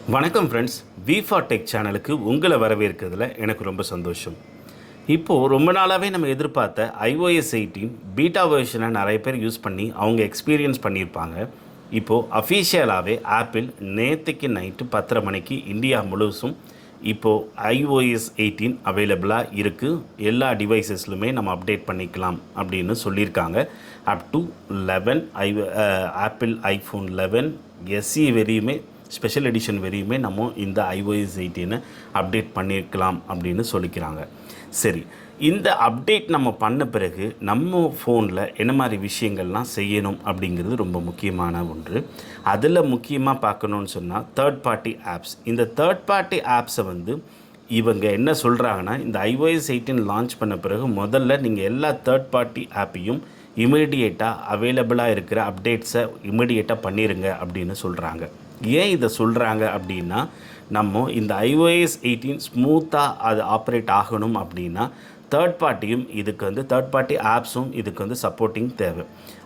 வணக்கம் friends, V4 tech சேனலுக்கு உங்களை வரவேற்கிறதுல எனக்கு ரொம்ப சந்தோஷம். இப்போது ரொம்ப நாளாகவே நம்ம எதிர்பார்த்த iOS 18 பீட்டா வெர்ஷனை நிறைய பேர் யூஸ் பண்ணி அவங்க எக்ஸ்பீரியன்ஸ் பண்ணியிருப்பாங்க. இப்போது அஃபீஷியலாகவே ஆப்பிள் நேற்றுக்கு நைட்டு 10:30 மணிக்கு இந்தியா முழுசும் இப்போது iOS 18 அவைலபிளாக இருக்குது. எல்லா டிவைசஸ்லுமே நம்ம அப்டேட் பண்ணிக்கலாம் அப்படின்னு சொல்லியிருக்காங்க. Up to 11 apple iPhone 11 SE வரையுமே ஸ்பெஷல் எடிஷன் வரையுமே நம்ம இந்த iOS 18 அப்டேட் பண்ணியிருக்கலாம் அப்படின்னு சொல்லிக்கிறாங்க. சரி, இந்த அப்டேட் நம்ம பண்ண பிறகு நம்ம ஃபோனில் என்ன மாதிரி விஷயங்கள்லாம் செய்யணும் அப்படிங்கிறது ரொம்ப முக்கியமான ஒன்று. அதில் முக்கியமாக பார்க்கணுன்னு சொன்னால் தேர்ட் பார்ட்டி ஆப்ஸ். இந்த தேர்ட் பார்ட்டி ஆப்ஸை இவங்க என்ன சொல்கிறாங்கன்னா, இந்த iOS 18 லான்ச் பண்ண பிறகு முதல்ல நீங்கள் எல்லா தேர்ட் பார்ட்டி ஆப்பையும் இமீடியேட்டாக அவைலபிளாக இருக்கிற அப்டேட்ஸை இமீடியேட்டாக பண்ணிடுங்க அப்படின்னு சொல்கிறாங்க. ஏன் இதை சொல்கிறாங்க அப்படின்னா, நம்ம இந்த iOS 18 ஸ்மூத்தாக அது ஆப்ரேட் ஆகணும் அப்படின்னா தேர்ட் பார்ட்டியும் தேர்ட் பார்ட்டி ஆப்ஸும் இதுக்கு சப்போர்ட்டிங் தேவை.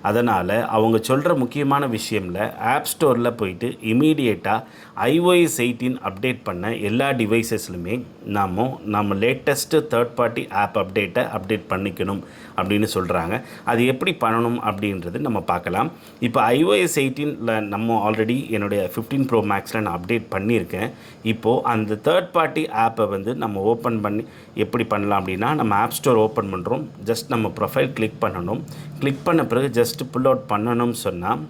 அதனால் அவங்க சொல்கிற முக்கியமான விஷயமில் ஆப் ஸ்டோரில் போயிட்டு இமீடியேட்டாக iOS 18 அப்டேட் பண்ண எல்லா டிவைசஸ்லுமே நம்ம latest third party app update பண்ணிக்கணும் அப்படின்னு சொல்கிறாங்க. அது எப்படி பண்ணணும் அப்படின்றது நம்ம பார்க்கலாம். இப்போ iOS 18ல் நம்ம ஆல்ரெடி என்னுடைய 15 Pro Maxல நான் அப்டேட் பண்ணியிருக்கேன். இப்போது அந்த தேர்ட் பார்ட்டி ஆப்பை நம்ம ஓப்பன் பண்ணி எப்படி பண்ணலாம் அப்படின்னா, நம்ம ஆப் ஸ்டோர் ஓப்பன் பண்ணுறோம். ஜஸ்ட் நம்ம ப்ரொஃபைல் கிளிக் பண்ணணும். கிளிக் பண்ண பிறகு ஜஸ்ட்டு புல் அவுட் பண்ணணும்னு சொன்னால்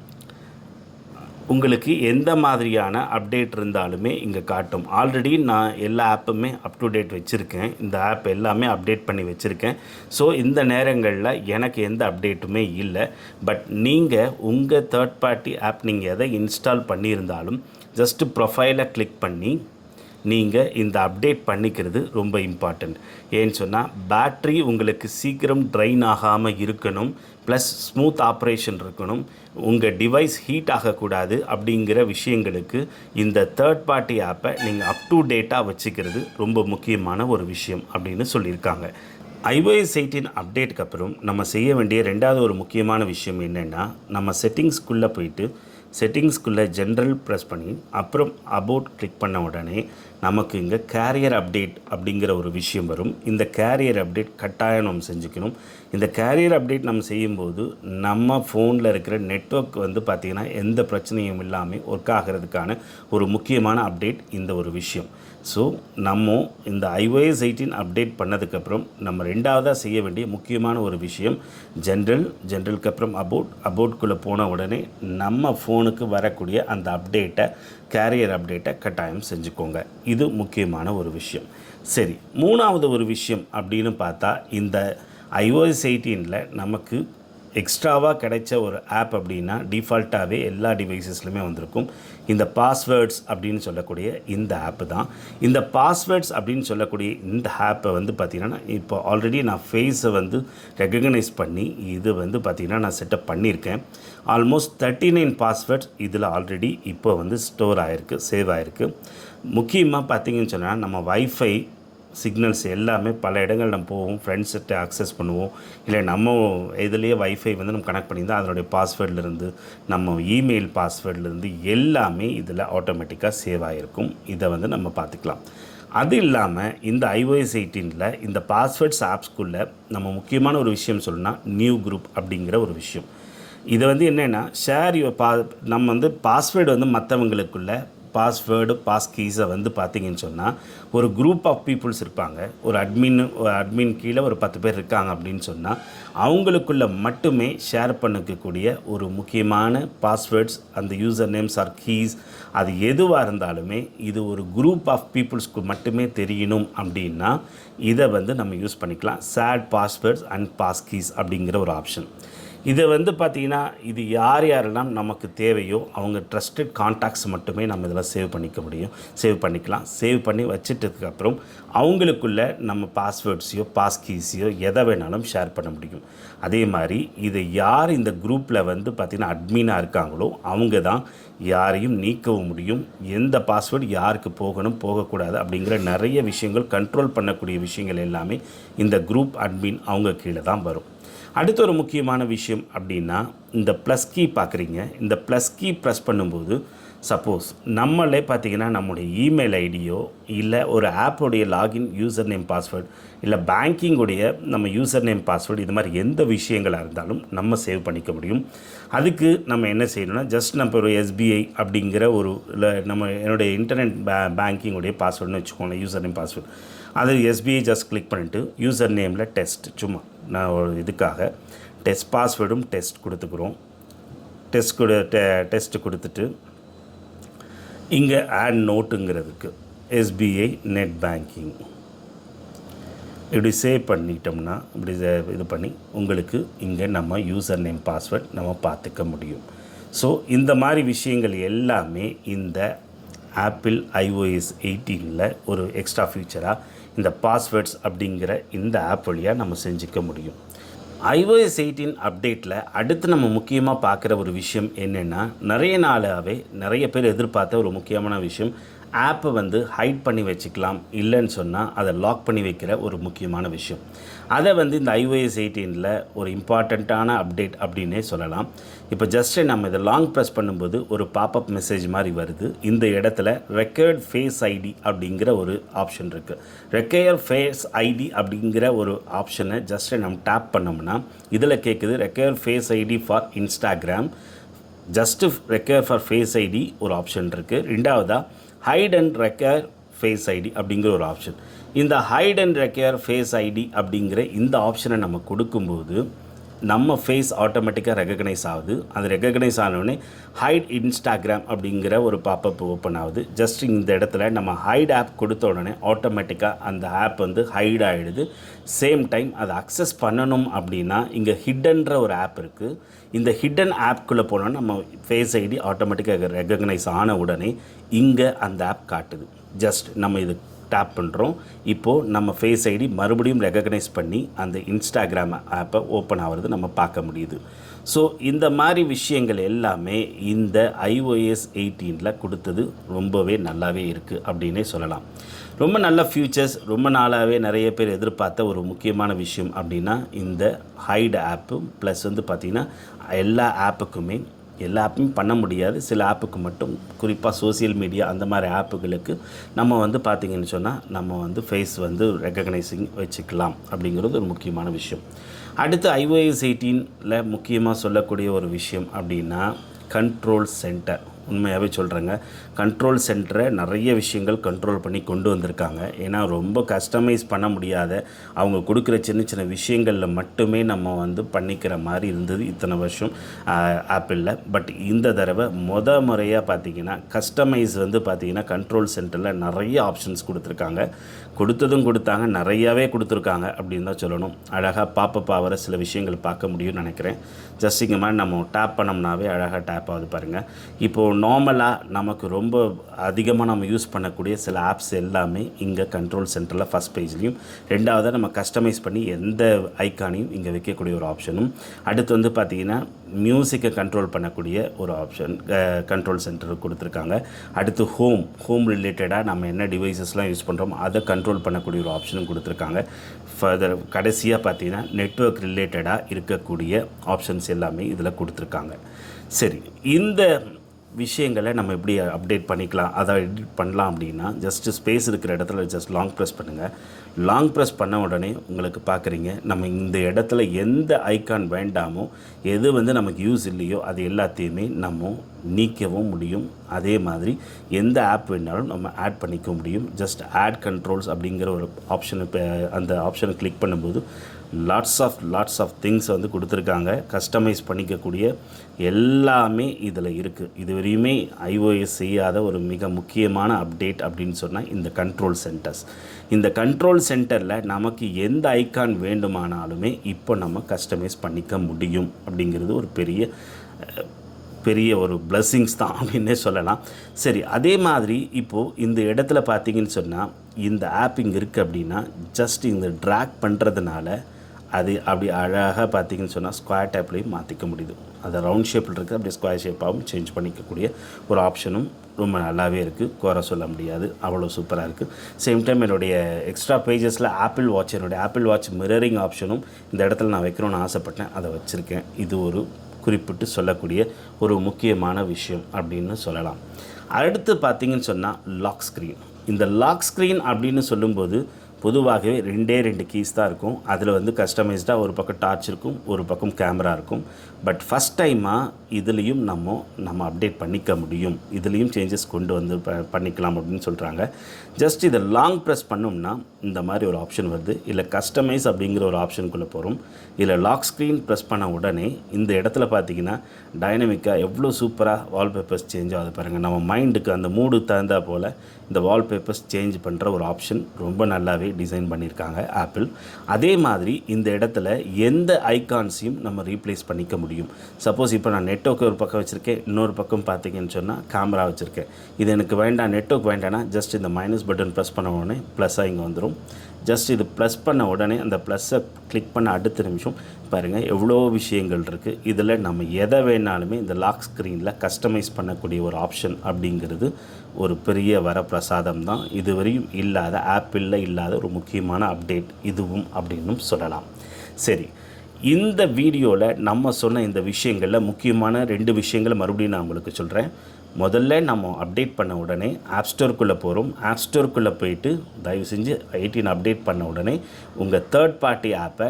உங்களுக்கு எந்த மாதிரியான அப்டேட் இருந்தாலுமே இங்கே காட்டும். ஆல்ரெடி நான் எல்லா ஆப்புமே அப் டு டேட் வச்சுருக்கேன். இந்த ஆப் எல்லாமே அப்டேட் பண்ணி வச்சுருக்கேன். ஸோ இந்த நேரங்களில் எனக்கு எந்த அப்டேட்டுமே இல்லை. பட் நீங்கள் உங்கள் தேர்ட் பார்ட்டி ஆப் நீங்கள் எதை இன்ஸ்டால் பண்ணியிருந்தாலும் ஜஸ்ட்டு ப்ரொஃபைலை கிளிக் பண்ணி நீங்கள் இந்த அப்டேட் பண்ணிக்கிறது ரொம்ப இம்பார்ட்டண்ட். ஏன்னு சொன்னால் பேட்ரி உங்களுக்கு சீக்கிரம் ட்ரைன் ஆகாமல் இருக்கணும், ப்ளஸ் ஸ்மூத் ஆப்ரேஷன் இருக்கணும், உங்கள் டிவைஸ் ஹீட் ஆகக்கூடாது. அப்படிங்கிற விஷயங்களுக்கு இந்த தேர்ட் பார்ட்டி ஆப்பை நீங்கள் அப் டு டேட்டாக வச்சுக்கிறது ரொம்ப முக்கியமான ஒரு விஷயம் அப்படின்னு சொல்லியிருக்காங்க. iOS 18 அப்டேட்டுக்கு அப்புறம் நம்ம செய்ய வேண்டிய ரெண்டாவது ஒரு முக்கியமான விஷயம் என்னென்னா, நம்ம செட்டிங்ஸ்குள்ளே போயிட்டு செட்டிங்ஸ்குள்ளே ஜென்ரல் ப்ரெஸ் பண்ணி அப்புறம் அபவுட் கிளிக் பண்ண உடனே நமக்கு இங்கே கேரியர் அப்டேட் அப்படிங்கிற ஒரு விஷயம் வரும். இந்த கேரியர் அப்டேட் கட்டாயம் நம்ம செஞ்சுக்கணும். இந்த கேரியர் அப்டேட் நம்ம செய்யும்போது நம்ம ஃபோனில் இருக்கிற நெட்வொர்க் பார்த்திங்கன்னா எந்த பிரச்சனையும் இல்லாமல் ஒர்க் ஆகிறதுக்கான ஒரு முக்கியமான அப்டேட் இந்த ஒரு விஷயம். ஸோ நம்ம இந்த iOS 18 அப்டேட் பண்ணதுக்கப்புறம் நம்ம ரெண்டாவதாக செய்ய வேண்டிய முக்கியமான ஒரு விஷயம் ஜென்ரலுக்கு அப்புறம் அபவுட்குள்ளே போன உடனே நம்ம ஃபோனுக்கு வரக்கூடிய அந்த அப்டேட்டை கேரியர் அப்டேட்டை கட்டாயம் செஞ்சுக்கோங்க. இது முக்கியமான ஒரு விஷயம். சரி, மூணாவது ஒரு விஷயம் அப்படின்னு பார்த்தா, இந்த iOS 18ல் நமக்கு எக்ஸ்ட்ராவாக கிடைச்ச ஒரு ஆப் அப்படின்னா டிஃபால்ட்டாகவே எல்லா டிவைசஸ்லையுமே வந்திருக்கும். இந்த பாஸ்வேர்ட்ஸ் அப்படின்னு சொல்லக்கூடிய இந்த ஆப்பு தான். இந்த பாஸ்வேர்ட்ஸ் அப்படின்னு சொல்லக்கூடிய இந்த ஆப்பை பார்த்திங்கன்னா இப்போ ஆல்ரெடி நான் ஃபேஸை ரெகக்னைஸ் பண்ணி இது பார்த்திங்கன்னா நான் செட்டப் பண்ணியிருக்கேன். ஆல்மோஸ்ட் 39 பாஸ்வேர்ட்ஸ் இதில் ஆல்ரெடி இப்போ ஸ்டோர் ஆகிருக்கு, சேவ் ஆகிருக்கு. முக்கியமாக பார்த்திங்கன்னு சொன்னால் நம்ம வைஃபை சிக்னல்ஸ் எல்லாமே பல இடங்கள் நம்ம போவோம், ஃப்ரெண்ட்ஸ்கிட்ட ஆக்சஸ் பண்ணுவோம், இல்லை நம்ம இதுலேயே வைஃபை நம்ம கனெக்ட் பண்ணியிருந்தால் அதனுடைய பாஸ்வேர்ட்லேருந்து நம்ம இமெயில் பாஸ்வேர்ட்லேருந்து எல்லாமே இதில் ஆட்டோமேட்டிக்காக சேவ் ஆகிருக்கும். இதை நம்ம பார்த்துக்கலாம். அது இல்லாமல் இந்த iOS 18ல் இந்த பாஸ்வேர்ட்ஸ் ஆப்ஸ்குள்ளே நம்ம முக்கியமான ஒரு விஷயம் சொல்லணும்னா நியூ குரூப் அப்படிங்கிற ஒரு விஷயம். இது என்னென்னா ஷேர் நம்ம பாஸ்வேர்டு மற்றவங்களுக்குள்ள பாஸ்வேர்டு பாஸ்கீஸை பார்த்திங்கன்னு சொன்னால் ஒரு குரூப் ஆஃப் பீப்புள்ஸ் இருப்பாங்க. ஒரு அட்மின் கீழே ஒரு 10 பேர் இருக்காங்க அப்படின்னு சொன்னால் அவங்களுக்குள்ள மட்டுமே ஷேர் பண்ணிக்கக்கூடிய ஒரு முக்கியமான பாஸ்வேர்ட்ஸ், அந்த யூசர் நேம்ஸ் ஆர் கீஸ், அது எதுவாக இருந்தாலுமே இது ஒரு குரூப் ஆஃப் பீப்புள்ஸ்க்கு மட்டுமே தெரியணும் அப்படின்னா இதை நம்ம யூஸ் பண்ணிக்கலாம். ஷேர்ட் பாஸ்வேர்ட்ஸ் அண்ட் பாஸ்கீஸ் அப்படிங்கிற ஒரு ஆப்ஷன். இதை பார்த்திங்கன்னா இது யாரெல்லாம் நமக்கு தேவையோ அவங்க ட்ரஸ்டட் கான்டாக்ட்ஸ் மட்டுமே நம்ம இதில் சேவ் பண்ணிக்கலாம். சேவ் பண்ணி வச்சுட்டதுக்கப்புறம் அவங்களுக்குள்ள நம்ம பாஸ்வேர்ட்ஸையோ பாஸ்கீஸையோ எதை வேணாலும் ஷேர் பண்ண முடியும். அதே மாதிரி இதை யார் இந்த குரூப்பில் பார்த்திங்கன்னா அட்மினாக இருக்காங்களோ அவங்க தான் யாரையும் நீக்கவும் முடியும். எந்த பாஸ்வேர்டு யாருக்கு போகக்கூடாது அப்படிங்கிற நிறைய விஷயங்கள் கண்ட்ரோல் பண்ணக்கூடிய விஷயங்கள் எல்லாமே இந்த குரூப் அட்மின் அவங்க கீழே தான் வரும். அடுத்த ஒரு முக்கியமான விஷயம் அப்படின்னா, இந்த ப்ளஸ் கீ பார்க்குறீங்க. இந்த ப்ளஸ் கீ ப்ரெஸ் பண்ணும்போது சப்போஸ் நம்மளே பார்த்திங்கன்னா நம்முடைய இமெயில் ஐடியோ இல்லை ஒரு ஆப்போடைய லாகின் யூசர் நேம் பாஸ்வேர்டு இல்லை பேங்கிங்குடைய நம்ம யூசர் நேம் பாஸ்வேர்டு இது மாதிரி எந்த விஷயங்களாக இருந்தாலும் நம்ம சேவ் பண்ணிக்க முடியும். அதுக்கு நம்ம என்ன செய்யணும்னா ஜஸ்ட் நம்ம ஒரு எஸ்பிஐ அப்படிங்கிற ஒரு இல்லை நம்ம என்னுடைய இன்டர்நெட் பேங்கிங்குடைய பாஸ்வேர்டுன்னு வச்சுக்கோங்களேன், யூசர் நேம் பாஸ்வேர்டு. அது எஸ்பிஐ ஜஸ்ட் கிளிக் பண்ணிவிட்டு யூசர் நேமில் டெஸ்ட் சும்மா நான் ஒரு இதுக்காக டெஸ்ட் பாஸ்வேர்டும் டெஸ்ட் கொடுத்துக்குறோம். டெஸ்ட் கொடுத்துட்டு இங்கே ஆட் நோட்டுங்கிறதுக்கு எஸ்பிஐ நெட் பேங்கிங் இப்படி சேவ் பண்ணிட்டோம்னா இப்படி இது பண்ணி உங்களுக்கு இங்கே நம்ம யூசர் நேம் பாஸ்வேர்ட் நம்ம பார்த்துக்க முடியும். ஸோ இந்த மாதிரி விஷயங்கள் எல்லாமே இந்த ஆப்பிள் iOS 18 ஒரு எக்ஸ்ட்ரா ஃபியூச்சராக இந்த பாஸ்வேர்ட்ஸ் அப்படிங்கிற இந்த ஆப் வழியாக நம்ம செஞ்சுக்க முடியும். iOS 18 அப்டேட்டில் அடுத்து நம்ம முக்கியமாக பார்க்குற ஒரு விஷயம் என்னென்னா, நிறைய நாளாகவே நிறைய பேர் எதிர்பார்த்த ஒரு முக்கியமான விஷயம், ஆப்பை வந்து ஹைட் பண்ணி வச்சுக்கலாம், இல்லைன்னு சொன்னால் அதை லாக் பண்ணி வைக்கிற ஒரு முக்கியமான விஷயம். அதை வந்து இந்த iOS 18 ஒரு இம்பார்ட்டண்ட்டான அப்டேட் அப்படின்னே சொல்லலாம். இப்போ ஜஸ்ட்டு நம்ம இதை லாங் ப்ரெஸ் பண்ணும்போது ஒரு பாப்அப் மெசேஜ் மாதிரி வருது. இந்த இடத்துல ரெக்கயர்ட் ஃபேஸ் ஐடி அப்படிங்கிற ஒரு ஆப்ஷன் இருக்குது. ரெக்கயர் ஃபேஸ் ஐடி அப்படிங்கிற ஒரு ஆப்ஷனை ஜஸ்ட்டு நம்ம டேப் பண்ணோம்னா இதில் கேட்குது require face ID for Instagram. Just require for face ID ஒரு ஆப்ஷன் இருக்குது. ரெண்டாவதாக hide and require face ID அப்படிங்கிற ஒரு ஆப்ஷன். இந்த hide and require face ID அப்படிங்கிற இந்த ஆப்ஷனை நம்ம கொடுக்கும்போது நம்ம ஃபேஸ் ஆட்டோமேட்டிக்காக ரெகக்னைஸ் ஆகுது. அது ரெகக்னைஸ் ஆனோடனே ஹைட் இன்ஸ்டாகிராம் அப்படிங்கிற ஒரு பாப்பப் ஓப்பன் ஆகுது. ஜஸ்ட் இந்த இடத்துல நம்ம ஹைட் ஆப் கொடுத்த உடனே ஆட்டோமேட்டிக்காக அந்த ஆப் வந்து ஹைட் ஆகிடுது. சேம் டைம் அதை அக்சஸ் பண்ணணும் அப்படின்னா இங்கே ஹிட்டன்ற ஒரு ஆப் இருக்குது. இந்த ஹிடன் ஆப்குள்ளே போனோன்னா நம்ம ஃபேஸ் ஐடி ஆட்டோமேட்டிக்காக ரெகக்னைஸ் ஆன உடனே இங்கே அந்த ஆப் காட்டுது. ஜஸ்ட் நம்ம இது டேப் பண்ணுறோம். இப்போது நம்ம ஃபேஸ் ஐடி மறுபடியும் ரெகக்னைஸ் பண்ணி அந்த இன்ஸ்டாகிராம் ஆப்பை ஓப்பன் ஆகிறது நம்ம பார்க்க முடியுது. ஸோ இந்த மாதிரி விஷயங்கள் எல்லாமே இந்த iOS 18 கொடுத்தது ரொம்பவே நல்லாவே இருக்குது அப்படின்னே சொல்லலாம். ரொம்ப நல்ல ஃபியூச்சர்ஸ், ரொம்ப நாளாகவே நிறைய பேர் எதிர்பார்த்த ஒரு முக்கியமான விஷயம் அப்படின்னா இந்த ஹைட் ஆப்பு ப்ளஸ் வந்து பார்த்திங்கன்னா எல்லா ஆப்புக்குமே எல்லா ஆப்பும் பண்ண முடியாது, சில ஆப்புக்கு மட்டும், குறிப்பாக சோசியல் மீடியா அந்த மாதிரி ஆப்புகளுக்கு நம்ம வந்து பார்த்திங்கன்னு சொன்னால் நம்ம வந்து ஃபேஸ் வந்து ரெகக்னைசிங் வச்சுக்கலாம் அப்படிங்கிறது ஒரு முக்கியமான விஷயம். அடுத்து iOS 18 முக்கியமாக சொல்லக்கூடிய ஒரு விஷயம் அப்படின்னா கண்ட்ரோல் சென்டர். உண்மையாகவே சொல்கிறேங்க, கண்ட்ரோல் சென்டரை நிறைய விஷயங்கள் கண்ட்ரோல் பண்ணி கொண்டு வந்திருக்காங்க. ஏன்னா ரொம்ப கஸ்டமைஸ் பண்ண முடியாத அவங்க கொடுக்குற சின்ன சின்ன விஷயங்களில் மட்டுமே நம்ம வந்து பண்ணிக்கிற மாதிரி இருந்தது இத்தனை வருஷம் ஆப்பிளில். பட் இந்த தடவை முறையாக பார்த்திங்கன்னா கஸ்டமைஸ் வந்து பார்த்திங்கன்னா கண்ட்ரோல் சென்டரில் நிறைய ஆப்ஷன்ஸ் கொடுத்துருக்காங்க. கொடுத்தாங்க, நிறையாவே கொடுத்துருக்காங்க அப்படின்னு தான் சொல்லணும். அழகாக பாப்பப் ஆகிற சில விஷயங்கள் பார்க்க முடியும்னு நினைக்கிறேன். ஜஸ்ட் இங்கே மாதிரி நம்ம டேப் பண்ணோம்னாவே அழகாக டேப் ஆகுது பாருங்கள். இப்போது நார்மலாக நமக்கு ரொம்ப அதிகமாக நம்ம யூஸ் பண்ணக்கூடிய சில ஆப்ஸ் எல்லாமே இங்கே கண்ட்ரோல் சென்டரில் ஃபஸ்ட் பேஜ்லேயும், ரெண்டாவதாக நம்ம கஸ்டமைஸ் பண்ணி எந்த ஐக்கானையும் இங்கே வைக்கக்கூடிய ஒரு ஆப்ஷனும், அடுத்து வந்து பார்த்திங்கன்னா மியூசிக்கை கண்ட்ரோல் பண்ணக்கூடிய ஒரு ஆப்ஷன் கண்ட்ரோல் சென்டர் கொடுத்துருக்காங்க. அடுத்து ஹோம் ரிலேட்டடாக நம்ம என்ன டிவைசஸ்லாம் யூஸ் பண்ணுறோம் அதை கண்ட்ரோல் பண்ணக்கூடிய ஒரு ஆப்ஷனும் கொடுத்துருக்காங்க. ஃபர்தர் கடைசியாக பார்த்திங்கன்னா நெட்வொர்க் ரிலேட்டடாக இருக்கக்கூடிய ஆப்ஷன்ஸ் எல்லாமே இதில் கொடுத்துருக்காங்க. சரி, இந்த விஷயங்களை நம்ம எப்படி அப்டேட் பண்ணிக்கலாம், அதை எடிட் பண்ணலாம் அப்படின்னா ஜஸ்ட்டு ஸ்பேஸ் இருக்கிற இடத்துல ஜஸ்ட் லாங் ப்ரெஸ் பண்ணுங்கள். லாங் ப்ரெஸ் பண்ண உடனே உங்களுக்கு பார்க்குறீங்க நம்ம இந்த இடத்துல எந்த ஐக்கான் வேண்டாமோ, எது வந்து நமக்கு யூஸ் இல்லையோ அது எல்லாத்தையுமே நம்ம நீக்கவும் முடியும். அதே மாதிரி எந்த ஆப் வேணாலும் நம்ம ஆட் பண்ணிக்க முடியும். ஜஸ்ட் ஆட் கண்ட்ரோல்ஸ் அப்படிங்கிற ஒரு ஆப்ஷனை அந்த ஆப்ஷனை கிளிக் பண்ணும்போது லாட்ஸ் ஆஃப் திங்ஸ் வந்து கொடுத்துருக்காங்க. கஸ்டமைஸ் பண்ணிக்கக்கூடிய எல்லாமே இதில் இருக்குது. இதுவரையுமே iOS செய்யாத ஒரு மிக முக்கியமான அப்டேட் அப்படின்னு சொன்னால் இந்த கண்ட்ரோல் சென்டர்ஸ். இந்த கண்ட்ரோல் சென்டரில் நமக்கு எந்த ஐக்கான் வேண்டுமானாலுமே இப்போ நம்ம கஸ்டமைஸ் பண்ணிக்க முடியும் அப்படிங்கிறது ஒரு பெரிய ஒரு பிளெஸ்ஸிங்ஸ் தான் அப்படின்னே சொல்லலாம். சரி, அதே மாதிரி இப்போது இந்த இடத்துல பார்த்திங்கன்னு சொன்னால் இந்த ஆப் இங்கே இருக்குது அப்படின்னா ஜஸ்ட் இந்த ட்ராக் பண்ணுறதுனால அது அப்படி அழகாக பார்த்திங்கன்னு சொன்னால் ஸ்கொயர் டைப்லேயும் மாற்றிக்க முடியுது. அது ரவுண்ட் ஷேப்பில் இருக்குது, அப்படியே ஸ்கொயர் ஷேப்பாகவும் சேஞ்ச் பண்ணிக்கக்கூடிய ஒரு ஆப்ஷனும் ரொம்ப நல்லாவே இருக்குது. குறை சொல்ல முடியாது, அவ்வளோ சூப்பராக இருக்குது. சேம் டைம் என்னுடைய எக்ஸ்ட்ரா பேஜஸில் என்னுடைய ஆப்பிள் வாட்ச் மிரரிங் ஆப்ஷனும் இந்த இடத்துல நான் வைக்கணும்னு ஆசைப்பட்டேன், அதை வச்சுருக்கேன். இது ஒரு குறிப்பிட்டு சொல்லக்கூடிய ஒரு முக்கியமான விஷயம் அப்படின்னு சொல்லலாம். அடுத்து பார்த்தீங்கன்னு சொன்னால் லாக் ஸ்க்ரீன். இந்த லாக் ஸ்க்ரீன் அப்படின்னு சொல்லும்போது பொதுவாகவே 2 கீஸ் தான் இருக்கும். அதில் வந்து கஸ்டமைஸ்டாக ஒரு பக்கம் டார்ச் இருக்கும், ஒரு பக்கம் கேமரா இருக்கும். பட் ஃபஸ்ட் டைமாக இதுலேயும் நம்ம அப்டேட் பண்ணிக்க முடியும், இதுலேயும் சேஞ்சஸ் கொண்டு வந்து பண்ணிக்கலாம் அப்படின்னு சொல்கிறாங்க. ஜஸ்ட் இதை லாங் ப்ரெஸ் பண்ணோம்னா இந்த மாதிரி ஒரு ஆப்ஷன் வருது. இல்லை கஸ்டமைஸ் அப்படிங்கிற ஒரு ஆப்ஷனுக்குள்ளே போகிறோம். இல்லை லாக் ஸ்க்ரீன் ப்ரெஸ் பண்ண உடனே இந்த இடத்துல பார்த்தீங்கன்னா டைனமிக்காக எவ்வளோ சூப்பராக வால்பேப்பர்ஸ் சேஞ்ச் ஆகுது பாருங்கள். நம்ம மைண்டுக்கு அந்த மூடு தகுந்தா போல் இந்த வால்பேப்பர்ஸ் சேஞ்ச் பண்ணுற ஒரு ஆப்ஷன் ரொம்ப நல்லாவே டிசைன் பண்ணியிருக்காங்க ஆப்பிள். அதே மாதிரி இந்த இடத்துல எந்த ஐகான்ஸையும் நம்ம ரீப்ளேஸ் பண்ணிக்க முடியும். சப்போஸ் இப்போ நான் நெட்வொர்க் ஒரு பக்கம் வச்சுருக்கேன், இன்னொரு பக்கம் பார்த்தீங்கன்னு சொன்னால் கேமரா வச்சுருக்கேன். இது எனக்கு வேண்டாம், நெட்வொர்க் வேண்டாம்னா ஜஸ்ட் இந்த மைனஸ் பட்டன் ப்ரெஸ் பண்ண உடனே ப்ளஸ்ஸாக இங்கே வந்துடும். ஜஸ்ட் இது ப்ளஸ் பண்ண உடனே அந்த ப்ளஸ்ஸை கிளிக் பண்ண அடுத்த நிமிஷம் பாருங்கள் எவ்வளோ விஷயங்கள் இருக்குது. இதில் நம்ம எதை வேணாலுமே இந்த லாக் ஸ்க்ரீனில் கஸ்டமைஸ் பண்ணக்கூடிய ஒரு ஆப்ஷன் அப்படிங்கிறது ஒரு பெரிய வரப்பிரசாதம் தான். இதுவரையும் இல்லாத, ஆப்பிளில் இல்லாத ஒரு முக்கியமான அப்டேட் இதுவும் அப்படின்னும் சொல்லலாம். சரி, இந்த வீடியோவில் நம்ம சொன்ன இந்த விஷயங்களில் முக்கியமான 2 விஷயங்களை மறுபடியும் நான் உங்களுக்கு சொல்கிறேன். முதல்ல நம்ம அப்டேட் பண்ண உடனே ஆப் ஸ்டோருக்குள்ளே போகிறோம். ஆப் ஸ்டோருக்குள்ளே போயிட்டு தயவு செஞ்சு 18 அப்டேட் பண்ண உடனே உங்கள் தேர்ட் பார்ட்டி ஆப்பை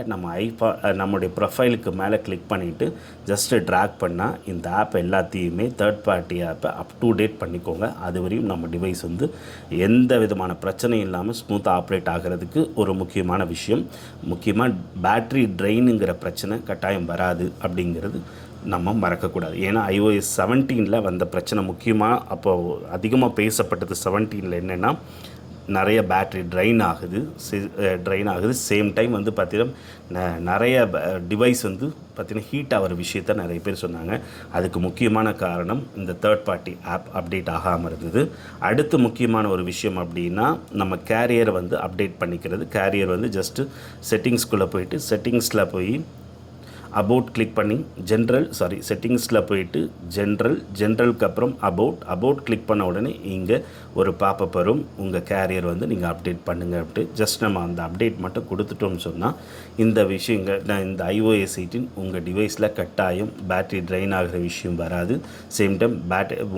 நம்முடைய ப்ரொஃபைலுக்கு மேலே கிளிக் பண்ணிவிட்டு ஜஸ்ட்டு ட்ராக் பண்ணால் இந்த ஆப் எல்லாத்தையுமே தேர்ட் பார்ட்டி ஆப்பை அப் டு டேட் பண்ணிக்கோங்க. அதுவரையும் நம்ம டிவைஸ் வந்து எந்த விதமான பிரச்சனையும் இல்லாமல் ஸ்மூத்தாக ஆப்ரேட் ஆகிறதுக்கு ஒரு முக்கியமான விஷயம். முக்கியமாக பேட்ரி ட்ரெயினுங்கிற பிரச்சனை கட்டாயம் வராது அப்படிங்கிறது நம்ம மறக்கக்கூடாது. ஏன்னா iOS 17 வந்த பிரச்சனை முக்கியமாக அப்போது அதிகமாக பேசப்பட்டது 17 என்னென்னா நிறைய பேட்ரி ட்ரைன் ஆகுது. சேம் டைம் வந்து பார்த்திங்கன்னா நிறைய டிவைஸ் வந்து பார்த்திங்கன்னா ஹீட் ஆகிற விஷயத்த நிறைய பேர் சொன்னாங்க. அதுக்கு முக்கியமான காரணம் இந்த தேர்ட் பார்ட்டி ஆப் அப்டேட் ஆகாமல் இருந்தது. அடுத்து முக்கியமான ஒரு விஷயம் அப்படின்னா நம்ம கேரியரை வந்து அப்டேட் பண்ணிக்கிறது. கேரியர் வந்து ஜஸ்ட்டு செட்டிங்ஸ்குள்ளே போயிட்டு செட்டிங்ஸில் போய் அபவுட் கிளிக் பண்ணி செட்டிங்ஸில் போயிட்டு ஜென்ரலுக்கு அப்புறம் அபவுட் கிளிக் பண்ண உடனே இங்கே ஒரு பாப்பப் வரும். உங்கள் கேரியர் வந்து நீங்கள் அப்டேட் பண்ணுங்கள். அப்படின்ட்டு ஜஸ்ட் நம்ம அந்த அப்டேட் மட்டும் கொடுத்துட்டோம்னு சொன்னால் இந்த விஷயங்கள் இந்த iOS 18 உங்கள் டிவைஸில் கட்டாயம் பேட்ரி ட்ரைன் ஆகிற விஷயம் வராது. சேம் டைம்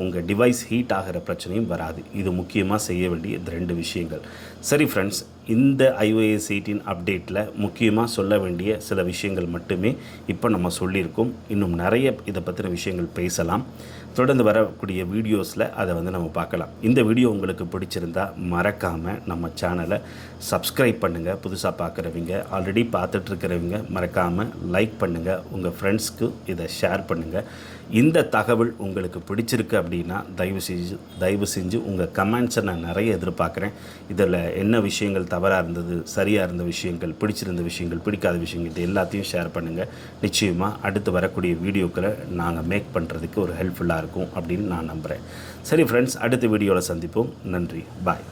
உங்கள் டிவைஸ் ஹீட் ஆகிற பிரச்சனையும் வராது. இது முக்கியமாக செய்ய வேண்டிய 2 விஷயங்கள். சரி ஃப்ரெண்ட்ஸ், இந்த iOS 18 அப்டேட்டில் முக்கியமாக சொல்ல வேண்டிய சில விஷயங்கள் மட்டுமே இப்போ நம்ம சொல்லியிருக்கோம். இன்னும் நிறைய இதை பற்றின விஷயங்கள் பேசலாம். தொடர்ந்து வரக்கூடிய வீடியோஸில் அதை வந்து நம்ம பார்க்கலாம். இந்த வீடியோ உங்களுக்கு பிடிச்சிருந்தா மறக்காமல் நம்ம சேனலை சப்ஸ்கிரைப் பண்ணுங்கள். புதுசாக பார்க்குறவங்க, ஆல்ரெடி பார்த்துட்ருக்கிறவங்க மறக்காமல் லைக் பண்ணுங்கள். உங்கள் ஃப்ரெண்ட்ஸ்க்கு இதை ஷேர் பண்ணுங்கள். இந்த தகவல் உங்களுக்கு பிடிச்சிருக்கு அப்படின்னா தயவு செஞ்சு உங்கள் கமெண்ட்ஸை நான் நிறைய எதிர்பார்க்குறேன். இதில் என்ன விஷயங்கள் தவறாக இருந்தது, சரியாக இருந்த விஷயங்கள், பிடிச்சிருந்த விஷயங்கள், பிடிக்காத விஷயங்கள், இது எல்லாத்தையும் ஷேர் பண்ணுங்கள். நிச்சயமாக அடுத்து வரக்கூடிய வீடியோக்களை நாங்கள் மேக் பண்ணுறதுக்கு ஒரு ஹெல்ப்ஃபுல்லாக இருக்கும் அப்படின்னு நான் நம்புகிறேன். சரி ஃப்ரெண்ட்ஸ், அடுத்த வீடியோவில் சந்திப்போம். நன்றி, பாய்.